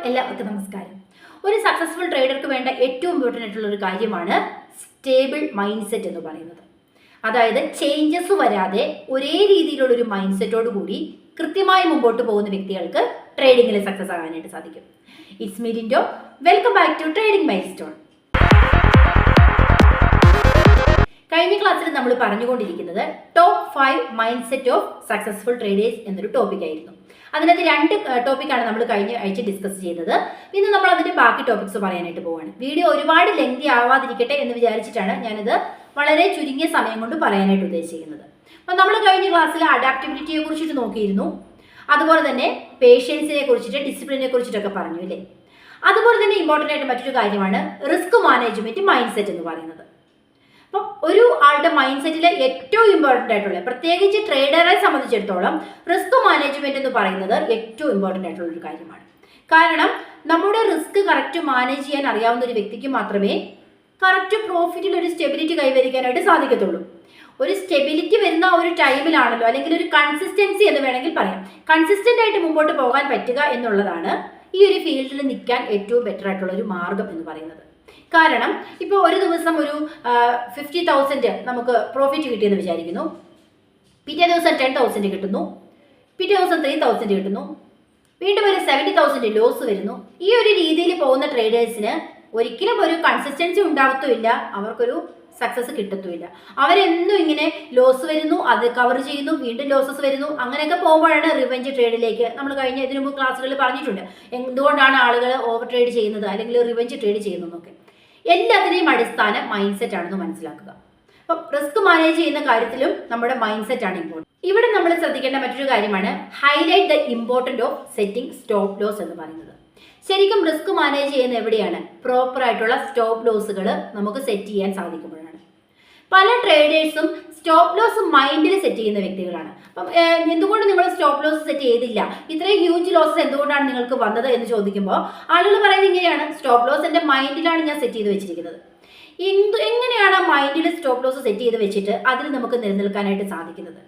എല്ലാവർക്കും നമസ്കാരം. ഒരു സക്സസ്ഫുൾ ട്രേഡർക്ക് വേണ്ട ഏറ്റവും ഇമ്പോർട്ടൻ്റ് ആയിട്ടുള്ള ഒരു കാര്യമാണ് സ്റ്റേബിൾ മൈൻഡ് സെറ്റ് എന്ന് പറയുന്നത്. അതായത് ചേഞ്ചസ് വരാതെ ഒരേ രീതിയിലുള്ള ഒരു മൈൻഡ് സെറ്റോട് കൂടി കൃത്യമായി മുമ്പോട്ട് പോകുന്ന വ്യക്തികൾക്ക് ട്രേഡിങ്ങിൽ സക്സസ് ആകാനായിട്ട് സാധിക്കും. It's me Lindo. Welcome back to trading milestone. കഴിഞ്ഞ ക്ലാസ്സിൽ നമ്മൾ പറഞ്ഞുകൊണ്ടിരിക്കുന്നത് top 5 mind set of successful traders എന്നൊരു ടോപ്പിക്കായിരുന്നു. അതിനകത്ത് 2 ടോപ്പിക്കാണ് നമ്മൾ കഴിഞ്ഞ ആഴ്ച ഡിസ്കസ് ചെയ്തത്. ഇന്ന് നമ്മൾ അതിന്റെ ബാക്കി ടോപ്പിക്സ് പറയാനായിട്ട് പോവാണ്. വീഡിയോ ഒരുപാട് ലെങ്തി ആവാതിരിക്കട്ടെ എന്ന് വിചാരിച്ചിട്ടാണ് ഞാനിത് വളരെ ചുരുങ്ങിയ സമയം കൊണ്ട് പറയാനായിട്ട് ഉദ്ദേശിക്കുന്നത്. അപ്പം നമ്മൾ കഴിഞ്ഞ ക്ലാസ്സിൽ അഡാപ്റ്റബിലിറ്റിയെ കുറിച്ചിട്ട് നോക്കിയിരുന്നു. അതുപോലെ തന്നെ പേഷ്യൻസിനെ കുറിച്ചിട്ട്, ഡിസിപ്ലിനെ കുറിച്ചിട്ടൊക്കെ പറഞ്ഞു അല്ലേ. അതുപോലെ തന്നെ ഇമ്പോർട്ടൻ്റ് ആയിട്ട് മറ്റൊരു കാര്യമാണ് റിസ്ക് മാനേജ്മെന്റ് മൈൻഡ് സെറ്റ് എന്ന് പറയുന്നത്. അപ്പം ഒരു ആളുടെ മൈൻഡ് സെറ്റിലെ ഏറ്റവും ഇമ്പോർട്ടൻ്റ് ആയിട്ടുള്ള, പ്രത്യേകിച്ച് ട്രേഡറെ സംബന്ധിച്ചിടത്തോളം റിസ്ക് മാനേജ്മെന്റ് എന്ന് പറയുന്നത് ഏറ്റവും ഇമ്പോർട്ടൻ്റ് ആയിട്ടുള്ള ഒരു കാര്യമാണ്. കാരണം നമ്മുടെ റിസ്ക് കറക്റ്റ് മാനേജ് ചെയ്യാൻ അറിയാവുന്ന ഒരു വ്യക്തിക്ക് മാത്രമേ കറക്റ്റ് പ്രോഫിറ്റിൽ ഒരു സ്റ്റെബിലിറ്റി കൈവരിക്കാനായിട്ട് സാധിക്കത്തുള്ളൂ. ഒരു സ്റ്റെബിലിറ്റി വരുന്ന ഒരു ടൈമിലാണല്ലോ, അല്ലെങ്കിൽ ഒരു കൺസിസ്റ്റൻസി എന്ന് വേണമെങ്കിൽ പറയാം, കൺസിസ്റ്റന്റ് ആയിട്ട് മുമ്പോട്ട് പോകാൻ പറ്റുക എന്നുള്ളതാണ് ഈ ഒരു ഫീൽഡിൽ നിൽക്കാൻ ഏറ്റവും ബെറ്റർ ആയിട്ടുള്ള ഒരു മാർഗം എന്ന് പറയുന്നത്. കാരണം ഇപ്പോൾ ഒരു ദിവസം ഒരു 50,000 നമുക്ക് പ്രോഫിറ്റ് കിട്ടിയെന്ന് വിചാരിക്കുന്നു. പിറ്റേ ദിവസം 10,000 കിട്ടുന്നു, പിറ്റേ ദിവസം 3,000 കിട്ടുന്നു, വീണ്ടും ഒരു 70,000 ലോസ് വരുന്നു. ഈ ഒരു രീതിയിൽ പോകുന്ന ട്രേഡേഴ്സിന് ഒരിക്കലും ഒരു കൺസിസ്റ്റൻസി ഉണ്ടാകത്തുമില്ല, അവർക്കൊരു സക്സസ് കിട്ടത്തുമില്ല. അവരെന്നും ഇങ്ങനെ ലോസ് വരുന്നു, അത് കവർ ചെയ്യുന്നു, വീണ്ടും ലോസസ് വരുന്നു. അങ്ങനെയൊക്കെ പോകുമ്പോഴാണ് റിവെഞ്ച് ട്രേഡിലേക്ക്, നമ്മൾ കഴിഞ്ഞ ഇതിനു മുമ്പ് ക്ലാസ്സുകളിൽ പറഞ്ഞിട്ടുണ്ട് എന്തുകൊണ്ടാണ് ആളുകൾ ഓവർ ട്രേഡ് ചെയ്യുന്നത് അല്ലെങ്കിൽ റിവെഞ്ച് ട്രേഡ് ചെയ്യുന്നതെന്നൊക്കെ. എല്ലാത്തിനെയും അടിസ്ഥാനം മൈൻഡ് സെറ്റ് ആണെന്ന് മനസ്സിലാക്കുക. അപ്പം റിസ്ക് മാനേജ് ചെയ്യുന്ന കാര്യത്തിലും നമ്മുടെ മൈൻഡ് സെറ്റ് ആണ് ഇമ്പോർട്ടൻറ്റ്. ഇവിടെ നമ്മൾ ശ്രദ്ധിക്കേണ്ട മറ്റൊരു കാര്യമാണ് highlight the important of setting stop loss എന്ന് പറയുന്നത്. ശരിക്കും റിസ്ക് മാനേജ് ചെയ്യുന്ന എവിടെയാണ്? പ്രോപ്പർ ആയിട്ടുള്ള സ്റ്റോപ്പ് ലോസുകൾ നമുക്ക് സെറ്റ് ചെയ്യാൻ സാധിക്കുമ്പോഴാണ്. പല ട്രേഡേഴ്സും സ്റ്റോപ്പ് ലോസ് മൈൻഡിൽ സെറ്റ് ചെയ്യുന്ന വ്യക്തികളാണ്. അപ്പം എന്തുകൊണ്ട് നിങ്ങൾ സ്റ്റോപ്പ് ലോസ് സെറ്റ് ചെയ്തില്ല, ഇത്രയും ഹ്യൂജ് ലോസസ് എന്തുകൊണ്ടാണ് നിങ്ങൾക്ക് വന്നത് എന്ന് ചോദിക്കുമ്പോൾ ആളുകൾ പറയുന്നത് ഇങ്ങനെയാണ്, സ്റ്റോപ്പ് ലോസ് എൻ്റെ മൈൻഡിലാണ് ഞാൻ സെറ്റ് ചെയ്ത് വെച്ചിരിക്കുന്നത്. എങ്ങനെയാണ് മൈൻഡിൽ സ്റ്റോപ്പ് ലോസ് സെറ്റ് ചെയ്ത് വെച്ചിട്ട് അതിൽ നമുക്ക് നിലനിൽക്കാനായിട്ട് സാധിക്കുന്നത്?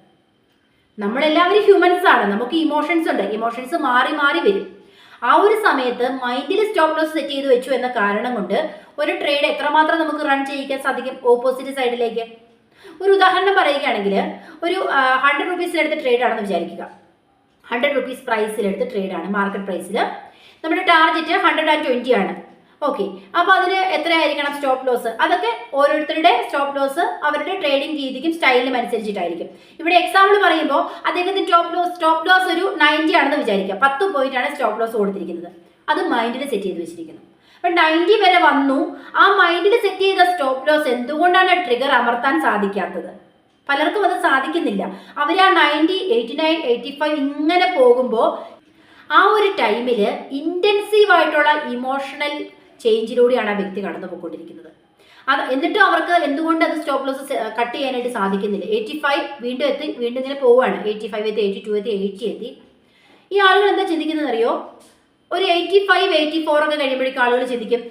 നമ്മളെല്ലാവരും ഹ്യൂമൻസ് ആണ്, നമുക്ക് ഇമോഷൻസ് ഉണ്ട്, ഇമോഷൻസ് മാറി മാറി വരും. ആ ഒരു സമയത്ത് മൈൻഡിൽ സ്റ്റോപ്പ് ലോസ് സെറ്റ് ചെയ്ത് വെച്ചു എന്ന കാരണം കൊണ്ട് ഒരു ട്രേഡ് എത്രമാത്രം നമുക്ക് റൺ ചെയ്യിക്കാൻ സാധിക്കും ഓപ്പോസിറ്റ് സൈഡിലേക്ക്. ഒരു ഉദാഹരണം പറയുകയാണെങ്കിൽ, ഒരു 100 റുപ്പീസിലെടുത്ത് ട്രേഡ് ആണെന്ന് വിചാരിക്കുക. 100 റുപ്പീസ് പ്രൈസിലെടുത്ത് ട്രേഡാണ്, മാർക്കറ്റ് പ്രൈസിൽ. നമ്മുടെ ടാർഗറ്റ് 120 ആണ്. ഓക്കെ, അപ്പോൾ അതിന് എത്രയായിരിക്കണം സ്റ്റോപ്പ് ലോസ്? അതൊക്കെ ഓരോരുത്തരുടെ സ്റ്റോപ്പ് ലോസ് അവരുടെ ട്രേഡിംഗ് രീതിക്കും സ്റ്റൈലിനും അനുസരിച്ചിട്ടായിരിക്കും. ഇവിടെ എക്സാമ്പിൾ പറയുമ്പോൾ അദ്ദേഹത്തിന് സ്റ്റോപ്പ് ലോസ് ഒരു 90 ആണെന്ന് വിചാരിക്കുക. 10 പോയിന്റ് ആണ് സ്റ്റോപ്പ് ലോസ് കൊടുത്തിരിക്കുന്നത്. അത് മൈൻഡിൽ സെറ്റ് ചെയ്ത് വെച്ചിരിക്കുന്നു. അപ്പം 90 വരെ വന്നു. ആ മൈൻഡിൽ സെറ്റ് ചെയ്ത സ്റ്റോപ്പ് ലോസ് എന്തുകൊണ്ടാണ് ട്രിഗർ അമർത്താൻ സാധിക്കാത്തത്? പലർക്കും അത് സാധിക്കുന്നില്ല. അവർ ആ 90, 89, 85 ഇങ്ങനെ പോകുമ്പോൾ ആ ഒരു ടൈമിൽ ഇൻറ്റൻസീവ് ആയിട്ടുള്ള ഇമോഷണൽ ചേഞ്ചിലൂടെയാണ് ആ വ്യക്തി കടന്നു പോയിക്കൊണ്ടിരിക്കുന്നത്. അത് എന്നിട്ടും അവർക്ക് എന്തുകൊണ്ട് അത് സ്റ്റോപ്പ് ലോസ് കട്ട് ചെയ്യാനായിട്ട് സാധിക്കുന്നില്ല? 85 വീണ്ടും എത്തി, വീണ്ടും ഇങ്ങനെ പോവുകയാണ്. 85 എത്തി, 82 എത്തി, 80 എത്തി. ഈ ആളുകൾ എന്താ ചിന്തിക്കുന്നത് അറിയോ? ഒരു 85, 84 ഒക്കെ കഴിയുമ്പോഴേക്കും ആളുകൾ ചിന്തിക്കും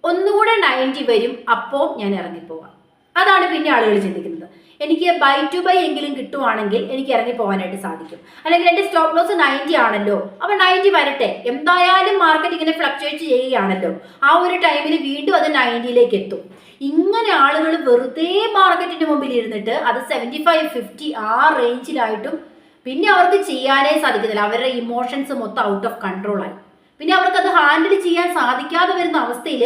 ഒന്നുകൂടെ 90 വരും, അപ്പോൾ ഞാൻ ഇറങ്ങിപ്പോവാം. അതാണ് പിന്നെ ആളുകൾ ചിന്തിക്കുന്നത്. എനിക്ക് ബൈ ടു ബൈ എങ്കിലും കിട്ടുവാണെങ്കിൽ എനിക്ക് ഇറങ്ങിപ്പോകാനായിട്ട് സാധിക്കും. അല്ലെങ്കിൽ എൻ്റെ സ്റ്റോപ്പ് ലോസ് 90 ആണല്ലോ, അപ്പോൾ 90 വരട്ടെ, എന്തായാലും മാർക്കറ്റ് ഇങ്ങനെ ഫ്ലക്ച്വേറ്റ് ചെയ്യുകയാണല്ലോ, ആ ഒരു ടൈമിൽ വീണ്ടും അത് 90ലേക്ക് എത്തും. ഇങ്ങനെ ആളുകൾ വെറുതെ മാർക്കറ്റിന്റെ മുമ്പിൽ ഇരുന്നിട്ട് അത് 75, 50 ആ റേഞ്ചിലായിട്ടും പിന്നെ അവർക്ക് ചെയ്യാനേ സാധിക്കുന്നില്ല. അവരുടെ ഇമോഷൻസ് മൊത്തം ഔട്ട് ഓഫ് കൺട്രോളായി. പിന്നെ അവർക്കത് ഹാൻഡിൽ ചെയ്യാൻ സാധിക്കാതെ വരുന്ന അവസ്ഥയിൽ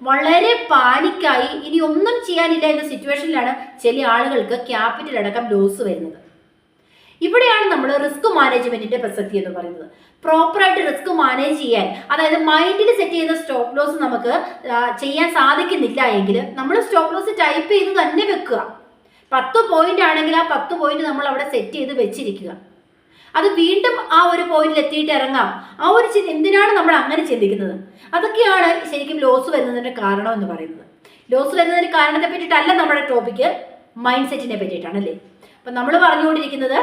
വളരെ പാനിക്കായി ഇനി ഒന്നും ചെയ്യാനില്ല എന്ന സിറ്റുവേഷനിലാണ് ചില ആളുകൾക്ക് ക്യാപിറ്റൽ അടക്കം ലോസ് വരുന്നത്. ഇവിടെയാണ് നമ്മൾ റിസ്ക് മാനേജ്മെന്റിന്റെ പ്രസക്തി എന്ന് പറയുന്നത്. പ്രോപ്പറായിട്ട് റിസ്ക് മാനേജ് ചെയ്യാൻ, അതായത് മൈൻഡിൽ സെറ്റ് ചെയ്യുന്ന സ്റ്റോപ്പ് ലോസ് നമുക്ക് ചെയ്യാൻ സാധിക്കുന്നില്ല എങ്കിൽ നമ്മൾ സ്റ്റോപ്പ് ലോസ് ടൈപ്പ് ചെയ്ത് തന്നെ വെക്കുക. 10 പോയിന്റ് ആണെങ്കിൽ ആ 10 പോയിന്റ് നമ്മൾ അവിടെ സെറ്റ് ചെയ്ത് വെച്ചിരിക്കുക. അത് വീണ്ടും ആ ഒരു പോയിന്റിൽ എത്തിയിട്ട് ഇറങ്ങാം. ആ ഒരു എന്തിനാണ് നമ്മൾ അങ്ങനെ ചിന്തിക്കുന്നത്? അതൊക്കെയാണ് ശരിക്കും ലോസ് വരുന്നതിന്റെ കാരണം എന്ന് പറയുന്നത്. ലോസ് വരുന്നതിന്റെ കാരണത്തെ പറ്റിയിട്ടല്ല നമ്മുടെ ടോപ്പിക്ക്, മൈൻഡ് സെറ്റിനെ പറ്റിയിട്ടാണ് അല്ലേ. അപ്പം നമ്മൾ പറഞ്ഞുകൊണ്ടിരിക്കുന്നത്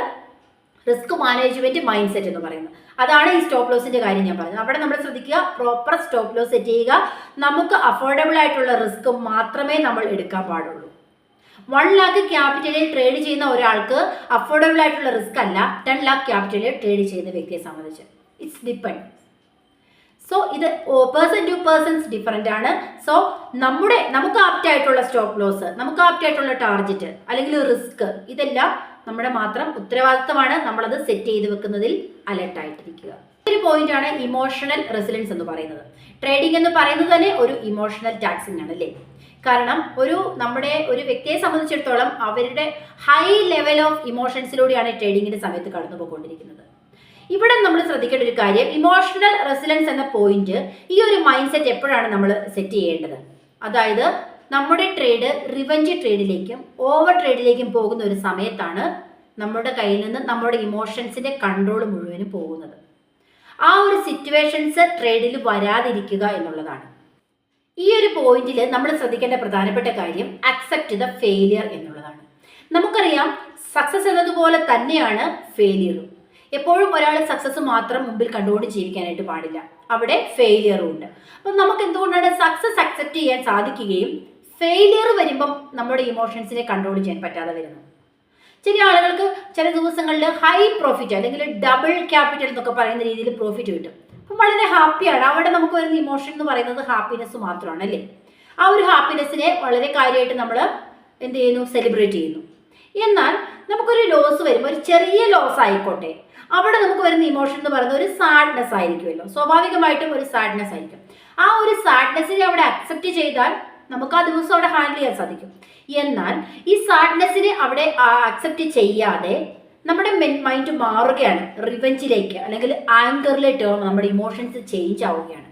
റിസ്ക് മാനേജ്മെന്റ് മൈൻഡ് സെറ്റ് എന്ന് പറയുന്നത്. അതാണ് ഈ സ്റ്റോപ്പ് ലോസിന്റെ കാര്യം ഞാൻ പറയുന്നത്. അവിടെ നമ്മൾ ശ്രദ്ധിക്കുക, പ്രോപ്പർ സ്റ്റോപ്പ് ലോസ് സെറ്റ് ചെയ്യുക. നമുക്ക് അഫോർഡബിൾ ആയിട്ടുള്ള റിസ്ക് മാത്രമേ നമ്മൾ എടുക്കാൻ പാടുള്ളൂ. 1 lakh ക്യാപിറ്റലിൽ ട്രേഡ് ചെയ്യുന്ന ഒരാൾക്ക് അഫോർഡബിൾ ആയിട്ടുള്ള റിസ്ക് അല്ല 10 lakh ക്യാപിറ്റലിൽ ട്രേഡ് ചെയ്യുന്ന വ്യക്തിയെ സംബന്ധിച്ച്. It's depend. സോ ഇത് പേഴ്സൺ ടു പേഴ്സൺസ് ഡിഫറെൻ്റ് ആണ്. സോ നമുക്ക് ആപ്റ്റ് ആയിട്ടുള്ള സ്റ്റോപ്പ് ലോസ്, നമുക്ക് ആപ്റ്റ് ആയിട്ടുള്ള ടാർഗറ്റ് അല്ലെങ്കിൽ റിസ്ക്, ഇതെല്ലാം നമ്മുടെ മാത്രം ഉത്തരവാദിത്തമാണ്. നമ്മളത് സെറ്റ് ചെയ്ത് വെക്കുന്നതിൽ അലർട്ടായിട്ടിരിക്കുക. ഒരു പോയിന്റ് ആണ് ഇമോഷണൽ റെസിലൻസ് എന്ന് പറയുന്നത്. ട്രേഡിംഗ് എന്ന് പറയുന്നത് തന്നെ ഒരു ഇമോഷണൽ ടാക്സിംഗ് ആണ് അല്ലേ? കാരണം നമ്മുടെ ഒരു വ്യക്തിയെ സംബന്ധിച്ചിടത്തോളം അവരുടെ ഹൈ ലെവൽ ഓഫ് ഇമോഷൻസിലൂടെയാണ് ട്രേഡിങ്ങിന്റെ സമയത്ത് കടന്നു പോയിക്കൊണ്ടിരിക്കുന്നത്. ഇവിടെ നമ്മൾ ശ്രദ്ധിക്കേണ്ട ഒരു കാര്യം, ഇമോഷണൽ റെസിലൻസ് എന്ന പോയിന്റ്, ഈ ഒരു മൈൻഡ് സെറ്റ് എപ്പോഴാണ് നമ്മൾ സെറ്റ് ചെയ്യേണ്ടത്? അതായത് നമ്മുടെ ട്രേഡ് റിവഞ്ച് ട്രേഡിലേക്കും ഓവർ ട്രേഡിലേക്കും പോകുന്ന ഒരു സമയത്താണ് നമ്മുടെ കയ്യിൽ നിന്ന് നമ്മുടെ ഇമോഷൻസിന്റെ കൺട്രോൾ മുഴുവനും പോകുന്നത്. ആ ഒരു സിറ്റുവേഷൻസ് ട്രേഡിൽ വരാതിരിക്കുക എന്നുള്ളതാണ്. ഈ ഒരു പോയിന്റിൽ നമ്മൾ ശ്രദ്ധിക്കേണ്ട പ്രധാനപ്പെട്ട കാര്യം അക്സെപ്റ്റ് ദ ഫെയിലിയർ എന്നുള്ളതാണ്. നമുക്കറിയാം സക്സസ് എന്നതുപോലെ തന്നെയാണ് ഫെയിലിയറും. എപ്പോഴും ഒരാൾ സക്സസ് മാത്രം മുമ്പിൽ കണ്ടുകൊണ്ട് ജീവിക്കാനായിട്ട് പാടില്ല, അവിടെ ഫെയിലിയറും ഉണ്ട്. അപ്പം നമുക്ക് എന്തുകൊണ്ടാണ് സക്സസ് അക്സെപ്റ്റ് ചെയ്യാൻ സാധിക്കുകയും ഫെയിലിയർ വരുമ്പം നമ്മുടെ ഇമോഷൻസിനെ കൺട്രോൾ ചെയ്യാൻ പറ്റാതെ വരുന്നു? ചില ആളുകൾക്ക് ചില ദിവസങ്ങളിൽ ഹൈ പ്രോഫിറ്റ് അല്ലെങ്കിൽ ഡബിൾ ക്യാപിറ്റൽ എന്നൊക്കെ പറയുന്ന രീതിയിൽ പ്രോഫിറ്റ് കിട്ടും. അപ്പം വളരെ ഹാപ്പിയാണ്. അവിടെ നമുക്ക് വരുന്ന ഇമോഷൻ എന്ന് പറയുന്നത് ഹാപ്പിനെസ് മാത്രമാണ് അല്ലേ? ആ ഒരു ഹാപ്പിനെസ്സിനെ വളരെ കാര്യമായിട്ട് നമ്മൾ എന്ത് ചെയ്യുന്നു? സെലിബ്രേറ്റ് ചെയ്യുന്നു. എന്നാൽ നമുക്കൊരു ലോസ് വരുമ്പോൾ, ഒരു ചെറിയ ലോസ് ആയിക്കോട്ടെ, അവിടെ നമുക്ക് വരുന്ന ഇമോഷൻ എന്ന് പറയുന്നത് ഒരു സാഡ്നെസ് ആയിരിക്കുമല്ലോ. സ്വാഭാവികമായിട്ടും ഒരു സാഡ്നെസ് ആയിരിക്കും. ആ ഒരു സാഡ്നെസ്സിനെ അവിടെ അക്സെപ്റ്റ് ചെയ്താൽ നമുക്ക് ആ ദിവസം അവിടെ ഹാൻഡിൽ ചെയ്യാൻ സാധിക്കും. എന്നാൽ ഈ സാഡ്നെസ്സിനെ അവിടെ അക്സെപ്റ്റ് ചെയ്യാതെ നമ്മുടെ മൈൻഡ് മാറുകയാണ് റിവെഞ്ചിലേക്ക് അല്ലെങ്കിൽ ആങ്കറിലേക്ക്. നമ്മുടെ ഇമോഷൻസ് ചേഞ്ച് ആവുകയാണ്.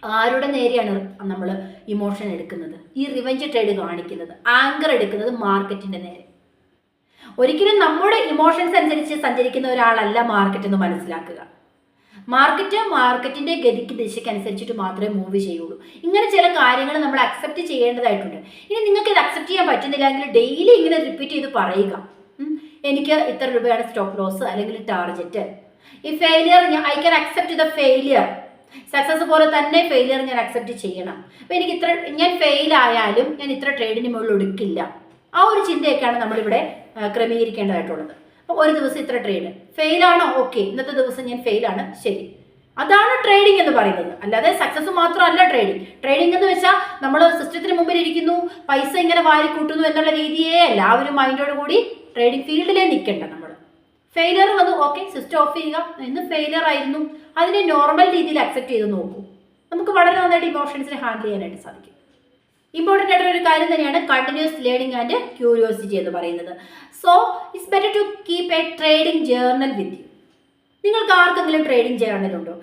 ആരുടെ നേരെയാണ് നമ്മൾ ഇമോഷൻ എടുക്കുന്നത്? ഈ റിവെഞ്ച് ട്രേഡ് കാണിക്കുന്നത്, ആങ്കർ എടുക്കുന്നത് മാർക്കറ്റിന്റെ നേരെ. ഒരിക്കലും നമ്മുടെ ഇമോഷൻസ് അനുസരിച്ച് സഞ്ചരിക്കുന്ന ഒരാളല്ല മാർക്കറ്റ് എന്ന് മനസ്സിലാക്കുക. മാർക്കറ്റിന്റെ ഗതിക്ക് ദിശയ്ക്ക് അനുസരിച്ചിട്ട് മാത്രമേ മൂവ് ചെയ്യുള്ളൂ. ഇങ്ങനെ ചില കാര്യങ്ങൾ നമ്മൾ അക്സെപ്റ്റ് ചെയ്യേണ്ടതായിട്ടുണ്ട്. ഇനി നിങ്ങൾക്ക് ഇത് അക്സെപ്റ്റ് ചെയ്യാൻ പറ്റുന്നില്ല എങ്കിൽ ഡെയിലി ഇങ്ങനെ റിപ്പീറ്റ് ചെയ്ത് പറയുക, എനിക്ക് ഇത്ര രൂപയാണ് സ്റ്റോപ്പ് ലോസ് അല്ലെങ്കിൽ ടാർഗറ്റ്. ഈ failure I can accept the failure. Success പോലെ തന്നെ ഫെയിലിയർ ഞാൻ അക്സെപ്റ്റ് ചെയ്യണം. അപ്പം ഞാൻ ഫെയിൽ ആയാലും ഞാൻ ഇത്ര ട്രേഡിന് മുകളിൽ എടുക്കില്ല. ആ ഒരു ചിന്തയൊക്കെയാണ് നമ്മളിവിടെ ക്രമീകരിക്കേണ്ടതായിട്ടുള്ളത്. അപ്പം ഒരു ദിവസം ഇത്ര ട്രേഡ് ഫെയിലാണോ? ഓക്കെ, ഇന്നത്തെ ദിവസം ഞാൻ ഫെയിലാണ്, ശരി. അതാണ് ട്രേഡിംഗ് എന്ന് പറയുന്നത്. അല്ലാതെ സക്സസ് മാത്രമല്ല ട്രേഡിംഗ്. ട്രേഡിംഗ് എന്ന് വെച്ചാൽ നമ്മൾ സിസ്റ്റത്തിന് മുമ്പിൽ ഇരിക്കുന്നു, പൈസ ഇങ്ങനെ വാരി കൂട്ടുന്നു എന്നുള്ള രീതിയേ അല്ല. ആ ഒരു മൈൻഡോട് കൂടി ട്രേഡിംഗ് ഫീൽഡിലേ നിൽക്കേണ്ട നമ്മൾ. ഫെയിലിയർ വന്നു, ഓക്കെ, സിസ്റ്റം ഓഫ് ചെയ്യുക. ഇന്ന് ഫെയിലിയർ ആയിരുന്നു, അതിനെ നോർമൽ രീതിയിൽ അക്സെപ്റ്റ് ചെയ്ത് നോക്കൂ. നമുക്ക് വളരെ നന്നായിട്ട് ഇമോഷൻസിനെ ഹാൻഡിൽ ചെയ്യാനായിട്ട് സാധിക്കും. ഇമ്പോർട്ടൻ്റ് ആയിട്ടുള്ള ഒരു കാര്യം തന്നെയാണ് കണ്ടിന്യൂസ് ലേണിംഗ് ആൻഡ് ക്യൂരിയോസിറ്റി എന്ന് പറയുന്നത്. So it's better to keep a trading journal with you. നിങ്ങൾക്ക് ആർക്കെങ്കിലും ട്രേഡിംഗ് ജേർണൽ ഉണ്ടോ?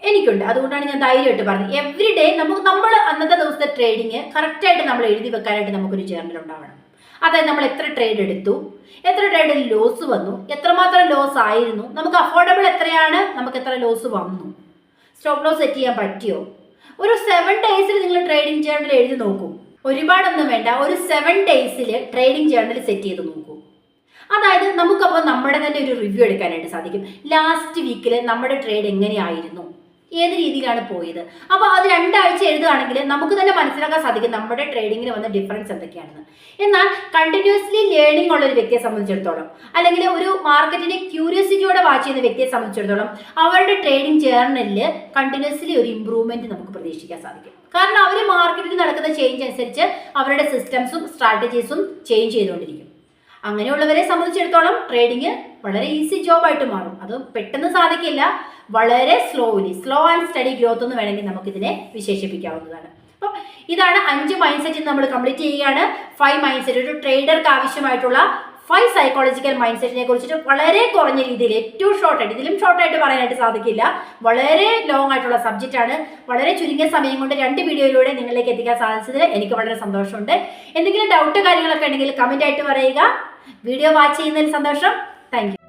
എനിക്കുണ്ട്. അതുകൊണ്ടാണ് ഞാൻ ധൈര്യമായിട്ട് പറഞ്ഞത്. എവറി ഡേ നമ്മൾ അന്നത്തെ ദിവസത്തെ ട്രേഡിങ് കറക്റ്റായിട്ട് നമ്മൾ എഴുതി വെക്കാനായിട്ട് നമുക്കൊരു ജേർണൽ ഉണ്ടാവണം. അതായത് നമ്മൾ എത്ര ട്രേഡ് എടുത്തു, എത്ര ട്രേഡിൽ ലോസ് വന്നു, എത്രമാത്രം ലോസ് ആയിരുന്നു, നമുക്ക് അഫോർഡബിൾ എത്രയാണ്, നമുക്ക് എത്ര ലോസ് വന്നു, സ്റ്റോപ്പ് ലോസ് സെറ്റ് ചെയ്യാൻ പറ്റിയോ. ഒരു 7 ഡേയ്സിൽ നിങ്ങൾ ട്രേഡിംഗ് ജേർണൽ എഴുതി നോക്കൂ. ഒരുപാടൊന്നും വേണ്ട, ഒരു 7 ഡേയ്സിൽ ട്രേഡിംഗ് ജേർണൽ സെറ്റ് ചെയ്ത് നോക്കൂ. അതായത് നമുക്കപ്പോൾ നമ്മുടെ തന്നെ ഒരു റിവ്യൂ എടുക്കാനായിട്ട് സാധിക്കും. ലാസ്റ്റ് വീക്കിൽ നമ്മുടെ ട്രേഡ് എങ്ങനെയായിരുന്നു, ഏത് രീതിയിലാണ് പോയത്. അപ്പോൾ അത് 2 ആഴ്ച എഴുതുകയാണെങ്കിൽ നമുക്ക് തന്നെ മനസ്സിലാക്കാൻ സാധിക്കും നമ്മുടെ ട്രേഡിങ്ങിന് വന്ന ഡിഫറൻസ് എന്തൊക്കെയാണെന്ന്. എന്നാൽ കണ്ടിന്യൂസ്ലി ലേണിംഗ് ഉള്ള ഒരു വ്യക്തിയെ സംബന്ധിച്ചിടത്തോളം, അല്ലെങ്കിൽ ഒരു മാർക്കറ്റിനെ ക്യൂരിയോസിറ്റിയോടെ വാച്ച് ചെയ്യുന്ന വ്യക്തിയെ സംബന്ധിച്ചിടത്തോളം, അവരുടെ ട്രേഡിംഗ് ജേർണലിൽ കണ്ടിന്യൂസ്ലി ഒരു ഇമ്പ്രൂവ്മെന്റ് നമുക്ക് പ്രതീക്ഷിക്കാൻ സാധിക്കും. കാരണം അവർ മാർക്കറ്റിൽ നടക്കുന്ന ചേഞ്ച് അനുസരിച്ച് അവരുടെ സിസ്റ്റംസും സ്ട്രാറ്റജീസും ചേഞ്ച് ചെയ്തുകൊണ്ടിരിക്കും. അങ്ങനെയുള്ളവരെ സംബന്ധിച്ചിടത്തോളം ട്രേഡിങ് വളരെ ഈസി ജോബായിട്ട് മാറും. അത് പെട്ടെന്ന് സാധിക്കില്ല, വളരെ സ്ലോ ആൻഡ് സ്റ്റഡി ഗ്രോത്ത് എന്ന് വേണമെങ്കിൽ നമുക്കിതിനെ വിശേഷിപ്പിക്കാവുന്നതാണ്. അപ്പം ഇതാണ് 5 മൈൻഡ് സെറ്റ് നമ്മൾ കംപ്ലീറ്റ് ചെയ്യുകയാണ്. 5 മൈൻഡ് സെറ്റ്, ഒരു ട്രേഡർക്ക് ആവശ്യമായിട്ടുള്ള 5 സൈക്കോളജിക്കൽ മൈൻഡ് സെറ്റിനെ കുറിച്ചിട്ട് വളരെ കുറഞ്ഞ രീതിയിൽ, ഏറ്റവും ഷോർട്ടായിട്ട്, ഇതിലും ഷോർട്ടായിട്ട് പറയാനായിട്ട് സാധിക്കില്ല, വളരെ ലോങ് ആയിട്ടുള്ള സബ്ജക്റ്റ് ആണ്. വളരെ ചുരുങ്ങിയ സമയം കൊണ്ട് 2 വീഡിയോയിലൂടെ നിങ്ങളിലേക്ക് എത്തിക്കാൻ സാധിച്ചതിൽ എനിക്ക് വളരെ സന്തോഷമുണ്ട്. എന്തെങ്കിലും ഡൗട്ട് കാര്യങ്ങളൊക്കെ ഉണ്ടെങ്കിൽ കമന്റ് ആയിട്ട് പറയുക. വീഡിയോ വാച്ച് ചെയ്യുന്നതിൽ സന്തോഷം. Thank you.